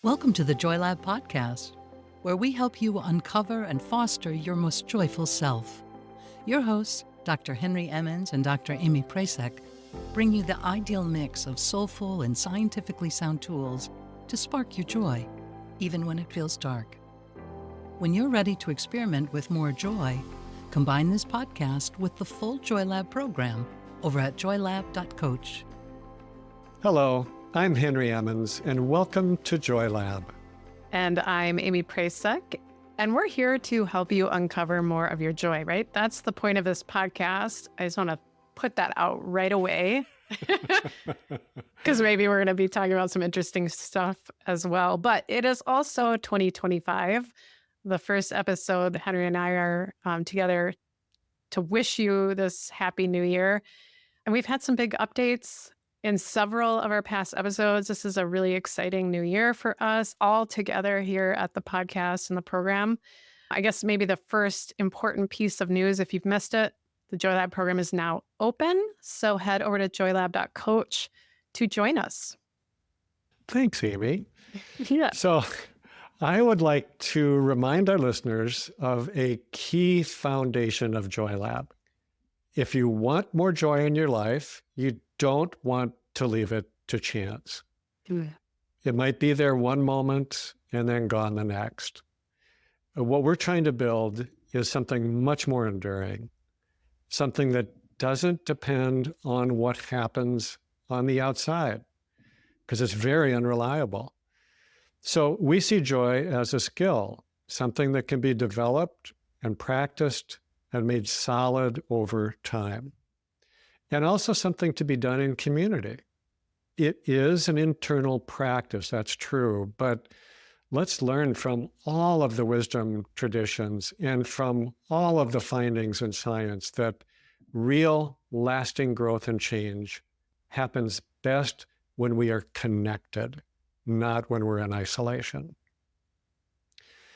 Welcome to the Joy Lab podcast, where we help you uncover and foster your most joyful self. Your hosts, Dr. Henry Emmons and Dr. Amy Prasek, bring you the ideal mix of soulful and scientifically sound tools to spark your joy, even when it feels dark. When you're ready to experiment with more joy, combine this podcast with the full Joy Lab program over at joylab.coach. Hello, I'm Henry Emmons, and welcome to Joy Lab. And I'm Amy Prasek, and we're here to help you uncover more of your joy, right? That's the point of this podcast. I just want to put that out right away, because maybe we're going to be talking about some interesting stuff as well. But it is also 2025, the first episode. Henry and I are together to wish you this happy new year. And we've had some big updates in several of our past episodes. This is a really exciting new year for us all together here at the podcast and the program. I guess maybe the first important piece of news, if you've missed it, the Joy Lab program is now open. So head over to joylab.coach to join us. Thanks, Amy. Yeah. So I would like to remind our listeners of a key foundation of Joy Lab. If you want more joy in your life, you don't want to leave it to chance. It might be there one moment and then gone the next. What we're trying to build is something much more enduring, something that doesn't depend on what happens on the outside, because it's very unreliable. So we see joy as a skill, something that can be developed and practiced and made solid over time. And also something to be done in community. It is an internal practice, that's true, but let's learn from all of the wisdom traditions and from all of the findings in science that real, lasting growth and change happens best when we are connected, not when we're in isolation.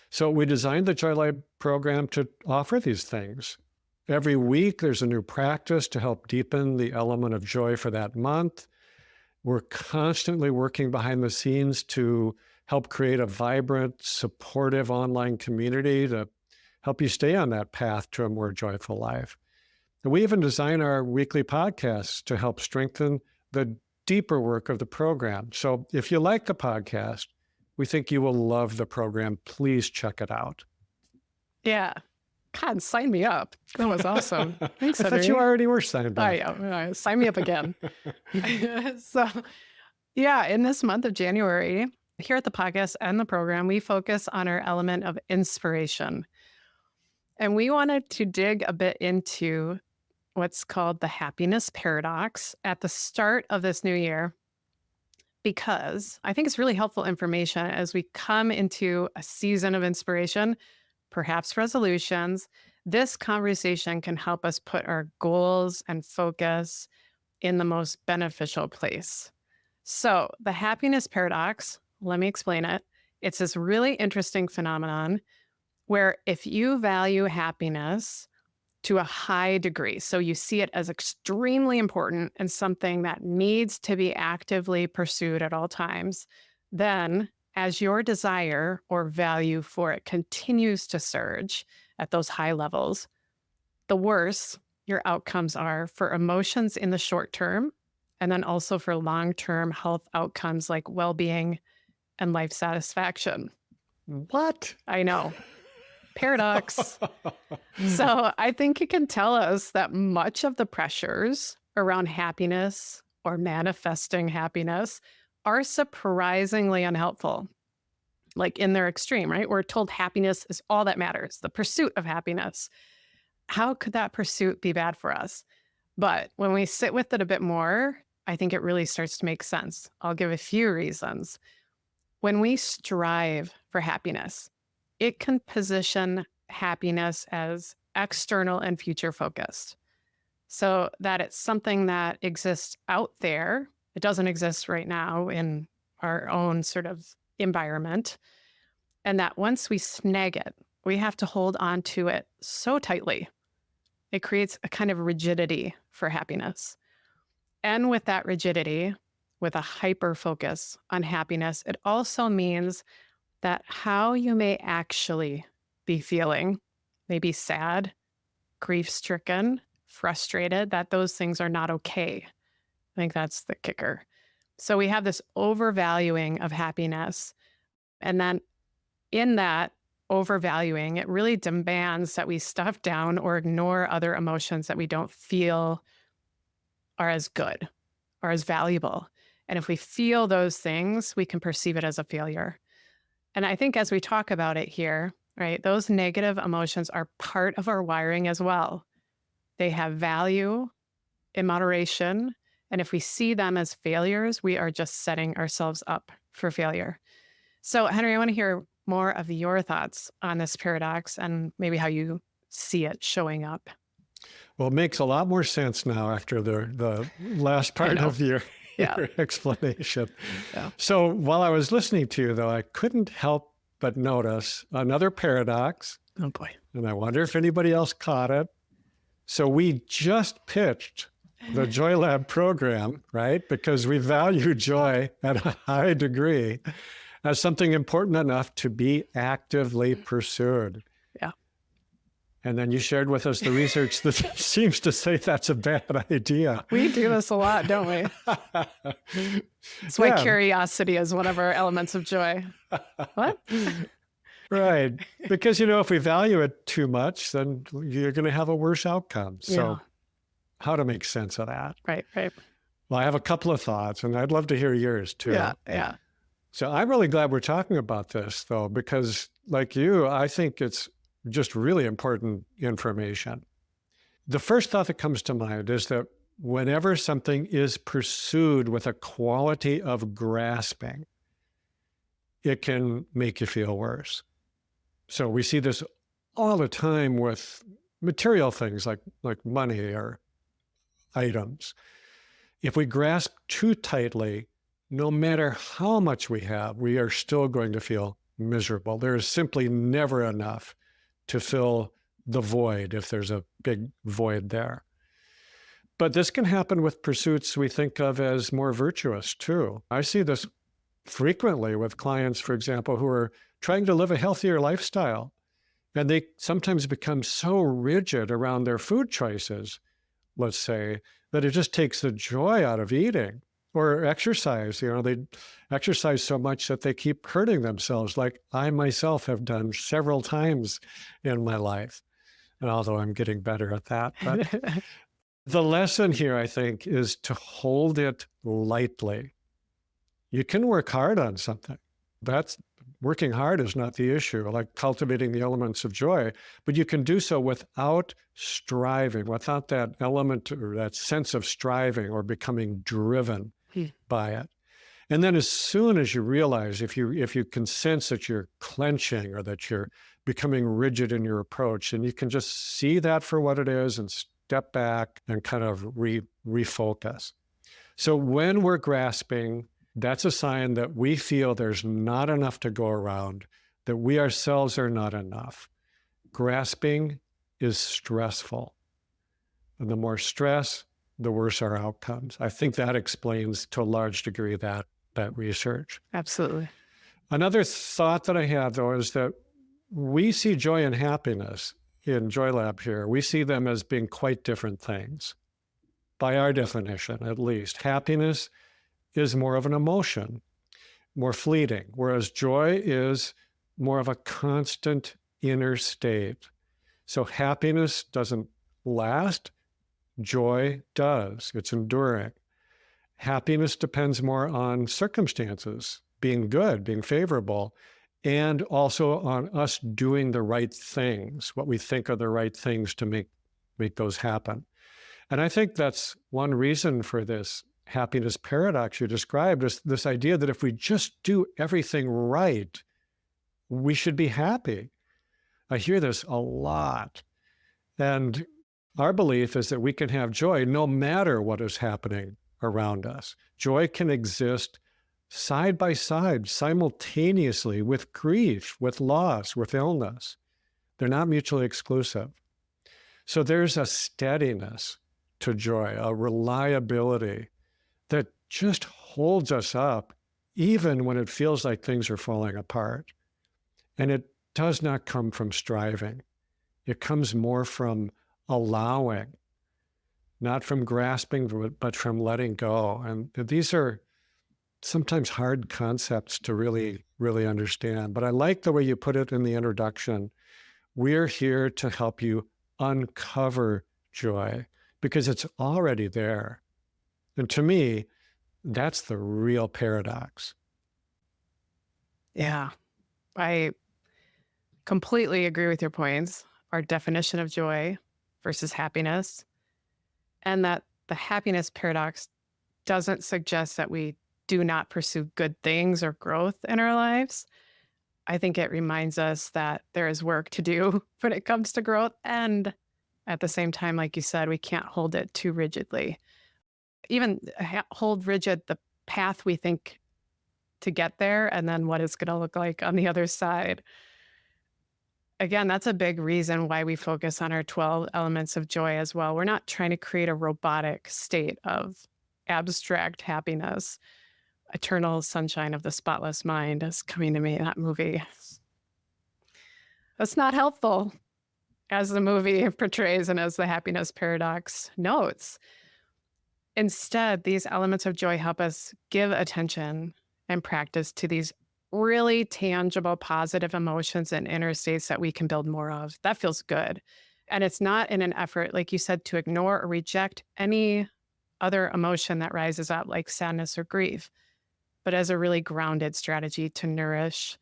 So we designed the Joy Lab program to offer these things. Every week, there's a new practice to help deepen the element of joy for that month. We're constantly working behind the scenes to help create a vibrant, supportive online community to help you stay on that path to a more joyful life. And we even design our weekly podcasts to help strengthen the deeper work of the program. So if you like the podcast, we think you will love the program. Please check it out. Yeah. God, sign me up. That was awesome. Thanks, I Henry. thought you already were signed up. Sign me up again. So, yeah, in this month of January, here at the podcast and the program, we focus on our element of inspiration. And we wanted to dig a bit into what's called the happiness paradox at the start of this new year, because I think it's really helpful information as we come into a season of inspiration, perhaps resolutions. This conversation can help us put our goals and focus in the most beneficial place. So the happiness paradox, let me explain it. It's this really interesting phenomenon where if you value happiness to a high degree, so you see it as extremely important and something that needs to be actively pursued at all times, then as your desire or value for it continues to surge at those high levels, the worse your outcomes are for emotions in the short term, and then also for long-term health outcomes like well-being and life satisfaction. What? I know. Paradox. So I think it can tell us that much of the pressures around happiness or manifesting happiness are surprisingly unhelpful, like in their extreme, right? We're told happiness is all that matters, the pursuit of happiness. How could that pursuit be bad for us? But when we sit with it a bit more, I think it really starts to make sense. I'll give a few reasons. When we strive for happiness, it can position happiness as external and future focused, so that it's something that exists out there. It doesn't exist right now in our own sort of environment. And that once we snag it, we have to hold on to it so tightly. It creates a kind of rigidity for happiness. And with that rigidity, with a hyper focus on happiness, it also means that how you may actually be feeling, maybe sad, grief-stricken, frustrated, that those things are not okay. I think that's the kicker. So we have this overvaluing of happiness. And then in that overvaluing, it really demands that we stuff down or ignore other emotions that we don't feel are as good or as valuable. And if we feel those things, we can perceive it as a failure. And I think as we talk about it here, right, those negative emotions are part of our wiring as well. They have value in moderation. And if we see them as failures, we are just setting ourselves up for failure. So, Henry, I want to hear more of your thoughts on this paradox and maybe how you see it showing up. Well, it makes a lot more sense now after the last part of your explanation. Yeah. So while I was listening to you, though, I couldn't help but notice another paradox. Oh, boy. And I wonder if anybody else caught it. So we just pitched the Joy Lab program, right? Because we value joy at a high degree as something important enough to be actively pursued. Yeah. And then you shared with us the research that seems to say that's a bad idea. We do this a lot, don't we? That's why curiosity is one of our elements of joy. What? Right. Because, if we value it too much, then you're going to have a worse outcome. So how to make sense of that? Right. Well, I have a couple of thoughts, and I'd love to hear yours too. Yeah. So I'm really glad we're talking about this, though, because like you, I think it's just really important information. The first thought that comes to mind is that whenever something is pursued with a quality of grasping, it can make you feel worse. So we see this all the time with material things like money or items. If we grasp too tightly, no matter how much we have, we are still going to feel miserable. There is simply never enough to fill the void if there's a big void there. But this can happen with pursuits we think of as more virtuous too. I see this frequently with clients, for example, who are trying to live a healthier lifestyle. And they sometimes become so rigid around their food choices, let's say, that it just takes the joy out of eating. Or exercise, they exercise so much that they keep hurting themselves, like I myself have done several times in my life. And although I'm getting better at that, but the lesson here, I think, is to hold it lightly. You can work hard on something. Working hard is not the issue, like cultivating the elements of joy, but you can do so without striving, without that element or that sense of striving or becoming driven by it. And then as soon as you realize, if you can sense that you're clenching or that you're becoming rigid in your approach, and you can just see that for what it is and step back and kind of refocus. So when we're grasping, that's a sign that we feel there's not enough to go around, that we ourselves are not enough. Grasping is stressful. And the more stress, the worse our outcomes. I think that explains to a large degree that research. Absolutely. Another thought that I have, though, is that we see joy and happiness in Joy Lab here. We see them as being quite different things. By our definition, at least. Happiness is more of an emotion, more fleeting, whereas joy is more of a constant inner state. So happiness doesn't last, joy does. It's enduring. Happiness depends more on circumstances, being good, being favorable, and also on us doing the right things, what we think are the right things to make those happen. And I think that's one reason for this happiness paradox you described, is this idea that if we just do everything right, we should be happy. I hear this a lot. And our belief is that we can have joy no matter what is happening around us. Joy can exist side by side, simultaneously, with grief, with loss, with illness. They're not mutually exclusive. So there's a steadiness to joy, a reliability that just holds us up even when it feels like things are falling apart. And it does not come from striving. It comes more from allowing, not from grasping, but from letting go. And these are sometimes hard concepts to really, really understand. But I like the way you put it in the introduction. We're here to help you uncover joy because it's already there. And to me, that's the real paradox. Yeah, I completely agree with your points. Our definition of joy versus happiness, and that the happiness paradox doesn't suggest that we do not pursue good things or growth in our lives. I think it reminds us that there is work to do when it comes to growth. And at the same time, like you said, we can't hold it too rigidly. Even hold rigid the path we think to get there and then what it's going to look like on the other side. Again, that's a big reason why we focus on our 12 elements of joy as well. We're not trying to create a robotic state of abstract happiness. Eternal Sunshine of the Spotless Mind is coming to me, that movie. That's not helpful, as the movie portrays and as the happiness paradox notes. Instead, these elements of joy help us give attention and practice to these really tangible, positive emotions and inner states that we can build more of. That feels good. And it's not in an effort, like you said, to ignore or reject any other emotion that rises up, like sadness or grief, but as a really grounded strategy to nourish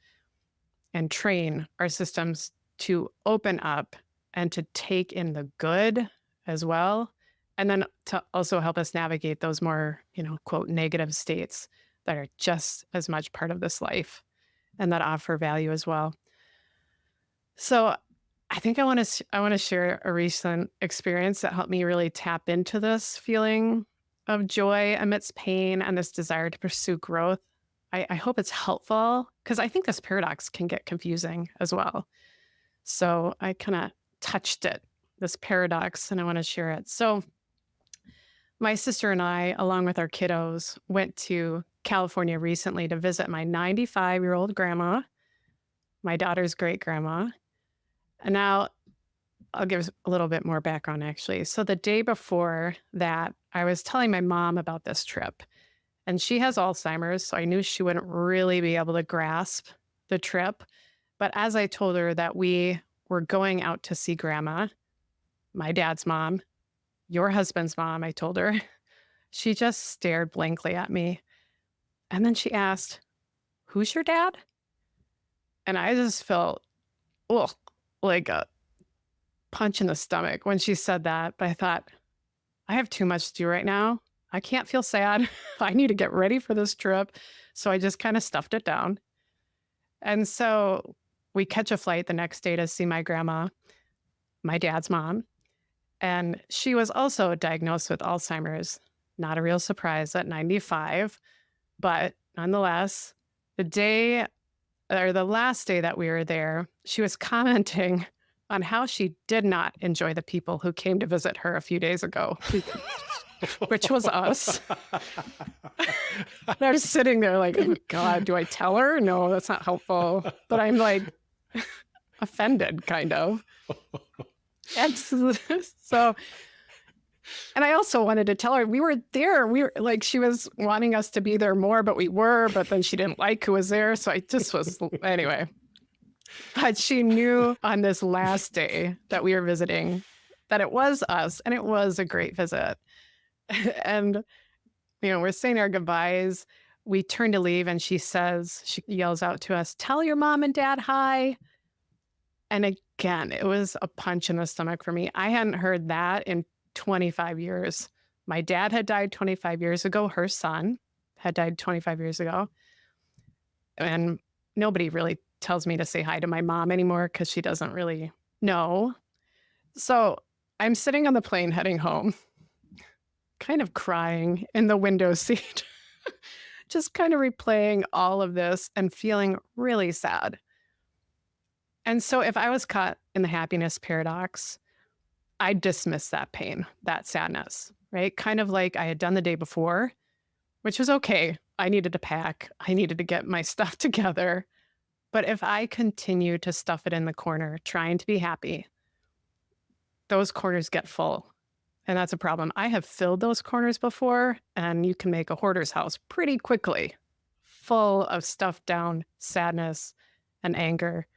and train our systems to open up and to take in the good as well. And then to also help us navigate those more, quote, negative states that are just as much part of this life and that offer value as well. So I think I want to share a recent experience that helped me really tap into this feeling of joy amidst pain and this desire to pursue growth. I hope it's helpful because I think this paradox can get confusing as well. So I kind of touched it, this paradox, and I want to share it. So my sister and I, along with our kiddos, went to California recently to visit my 95-year-old grandma, my daughter's great grandma. And now I'll give a little bit more background, actually. So the day before that, I was telling my mom about this trip, and she has Alzheimer's, so I knew she wouldn't really be able to grasp the trip. But as I told her that we were going out to see grandma, my dad's mom, your husband's mom, I told her, she just stared blankly at me. And then she asked, "Who's your dad?" And I just felt, like a punch in the stomach when she said that. But I thought, I have too much to do right now. I can't feel sad. I need to get ready for this trip. So I just kind of stuffed it down. And so we catch a flight the next day to see my grandma, my dad's mom. And she was also diagnosed with Alzheimer's. Not a real surprise at 95. But nonetheless, the last day that we were there, she was commenting on how she did not enjoy the people who came to visit her a few days ago, which was us. And I was sitting there like, oh God, do I tell her? No, that's not helpful. But I'm like offended, kind of. And so, and I also wanted to tell her we were there. We were like, she was wanting us to be there more, but then she didn't like who was there. So I just was, anyway. But she knew on this last day that we were visiting that it was us and it was a great visit. And, we're saying our goodbyes. We turn to leave and she yells out to us, "Tell your mom and dad hi." And again, it was a punch in the stomach for me. I hadn't heard that in 25 years. My dad had died 25 years ago. Her son had died 25 years ago. And nobody really tells me to say hi to my mom anymore because she doesn't really know. So I'm sitting on the plane heading home, kind of crying in the window seat, just kind of replaying all of this and feeling really sad. And so if I was caught in the happiness paradox, I'd dismiss that pain, that sadness, right? Kind of like I had done the day before. which was okay. I needed to pack. I needed to get my stuff together. But if I continue to stuff it in the corner, trying to be happy, those corners get full. And that's a problem. I have filled those corners before, and you can make a hoarder's house pretty quickly, full of stuffed down sadness and anger.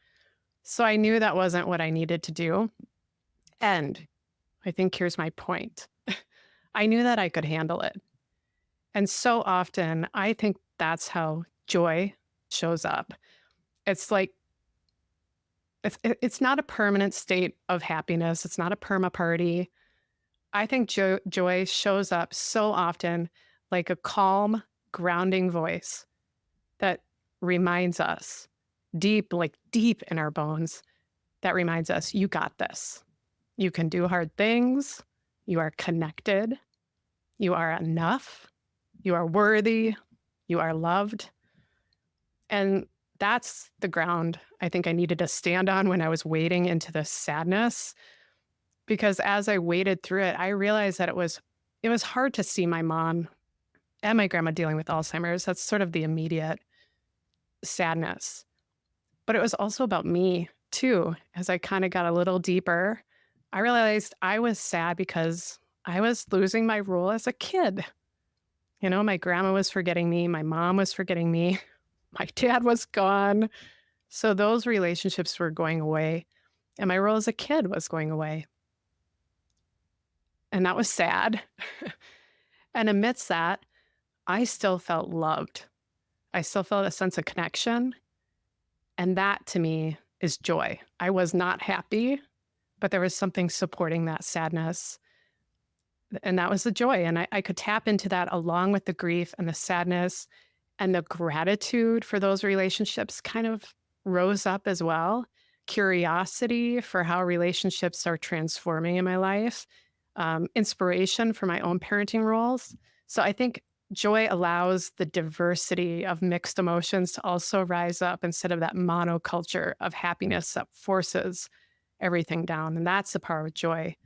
So I knew that wasn't what I needed to do. And I think here's my point. I knew that I could handle it. And so often, I think that's how joy shows up. It's like, it's not a permanent state of happiness. It's not a perma party. I think joy shows up so often like a calm, grounding voice that reminds us like deep in our bones, that reminds us, you got this. You can do hard things. You are connected. You are enough. You are worthy. You are loved. And that's the ground I think I needed to stand on when I was wading into the sadness. Because as I waded through it, I realized that it was hard to see my mom and my grandma dealing with Alzheimer's. That's sort of the immediate sadness. But it was also about me too. As I kind of got a little deeper, I realized I was sad because I was losing my role as a kid. You know, my grandma was forgetting me. My mom was forgetting me. My dad was gone. So those relationships were going away. And my role as a kid was going away. And that was sad. And amidst that, I still felt loved. I still felt a sense of connection. And that to me is joy. I was not happy, but there was something supporting that sadness. And that was the joy. And I could tap into that along with the grief and the sadness, and the gratitude for those relationships kind of rose up as well. Curiosity for how relationships are transforming in my life. Inspiration for my own parenting roles. So I think joy allows the diversity of mixed emotions to also rise up instead of that monoculture of happiness that forces everything down. And that's the power of joy.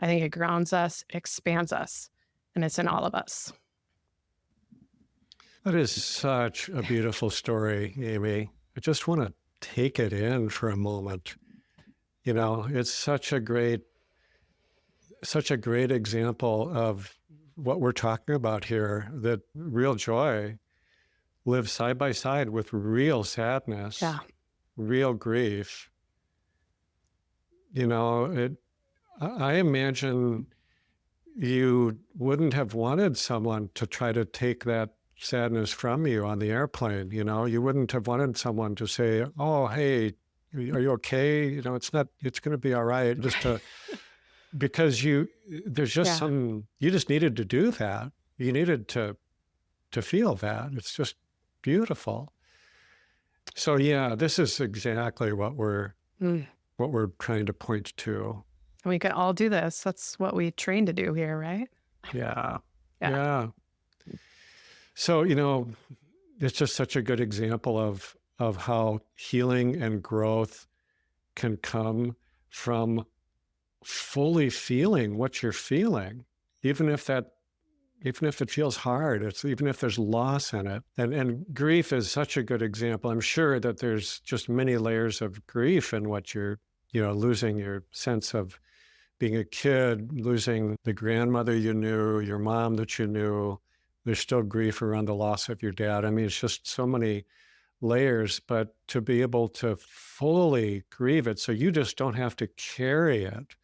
I think it grounds us, it expands us, and it's in all of us. That is such a beautiful story, Amy. I just want to take it in for a moment. You know, it's such a great example of what we're talking about here, that real joy lives side by side with real sadness, real grief. You know, I imagine you wouldn't have wanted someone to try to take that sadness from you on the airplane. You know, you wouldn't have wanted someone to say, oh, hey, are you okay? You know, it's going to be all right. Just to, because there's just you just needed to do that. You needed to feel that. It's just beautiful. So yeah, this is exactly what we're trying to point to. We can all do this. That's what we train to do here, right? Yeah. So, you know, it's just such a good example of how healing and growth can come from fully feeling what you're feeling, even if it feels hard, even if there's loss in it. And grief is such a good example. I'm sure that there's just many layers of grief in what you're, losing your sense of being a kid, losing the grandmother you knew, your mom that you knew. There's still grief around the loss of your dad. I mean, it's just so many layers, but to be able to fully grieve it so you just don't have to carry it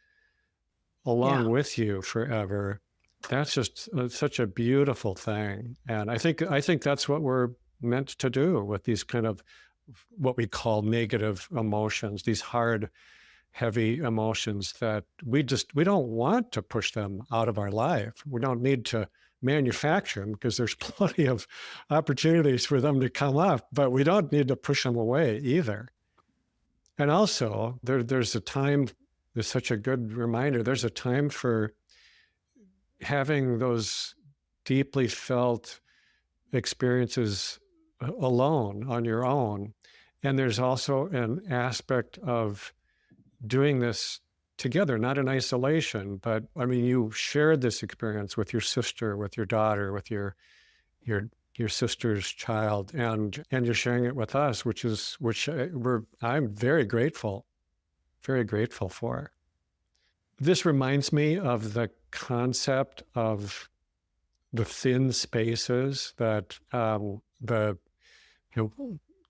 along with you forever. That's just such a beautiful thing. And I think that's what we're meant to do with these kind of what we call negative emotions, these hard, heavy emotions that we don't want to push them out of our life. We don't need to manufacture them because there's plenty of opportunities for them to come up, but we don't need to push them away either. And also there's a time, there's such a good reminder, there's a time for having those deeply felt experiences alone, on your own. And there's also an aspect of doing this together, not in isolation, but I mean, you shared this experience with your sister, with your daughter, with your your sister's child, and you're sharing it with us, which I'm very grateful for. This reminds me of the concept of the thin spaces that the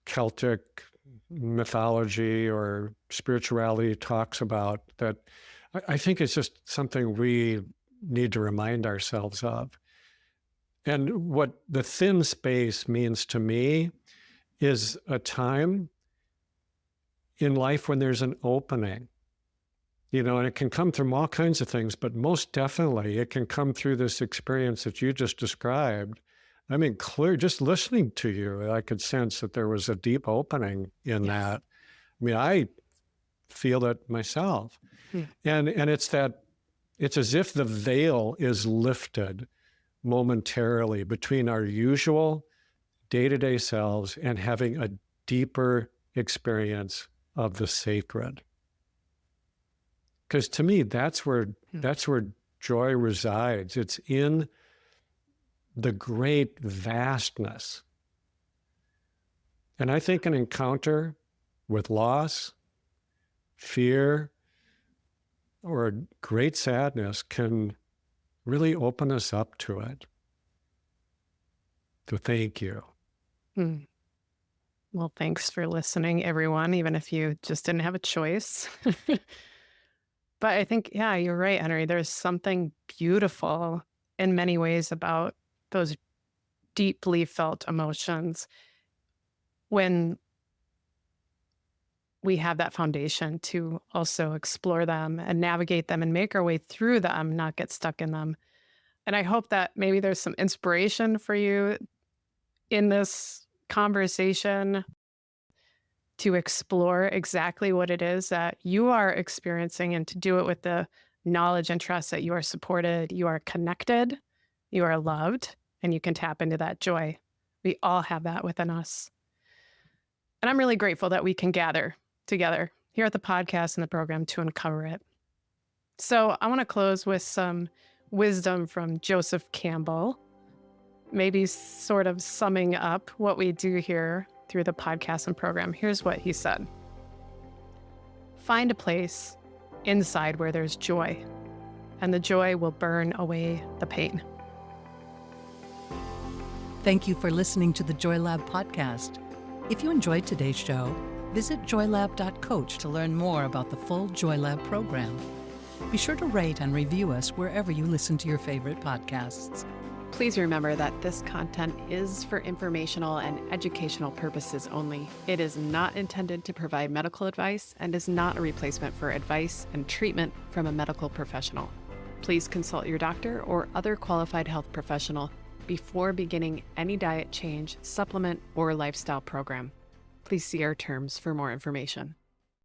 Celtic mythology or spirituality talks about, that I think it's just something we need to remind ourselves of. And what the thin space means to me is a time in life when there's an opening, and it can come from all kinds of things, but most definitely it can come through this experience that you just described. I mean, just listening to you, I could sense that there was a deep opening in that. I mean, I feel it myself. And it's as if the veil is lifted momentarily between our usual day-to-day selves and having a deeper experience of the sacred. Because to me, that's where joy resides. It's in the great vastness. And I think an encounter with loss, fear, or great sadness can really open us up to it. So thank you. Well, thanks for listening, everyone, even if you just didn't have a choice. But I think, you're right, Henry. There's something beautiful in many ways about those deeply felt emotions when we have that foundation to also explore them and navigate them and make our way through them, not get stuck in them. And I hope that maybe there's some inspiration for you in this conversation to explore exactly what it is that you are experiencing, and to do it with the knowledge and trust that you are supported, you are connected, you are loved, and you can tap into that joy. We all have that within us. And I'm really grateful that we can gather together here at the podcast and the program to uncover it. So I want to close with some wisdom from Joseph Campbell, maybe sort of summing up what we do here through the podcast and program. Here's what he said. Find a place inside where there's joy, and the joy will burn away the pain. Thank you for listening to the Joy Lab podcast. If you enjoyed today's show, visit joylab.coach to learn more about the full Joy Lab program. Be sure to rate and review us wherever you listen to your favorite podcasts. Please remember that this content is for informational and educational purposes only. It is not intended to provide medical advice and is not a replacement for advice and treatment from a medical professional. Please consult your doctor or other qualified health professional before beginning any diet change, supplement, or lifestyle program. Please see our terms for more information.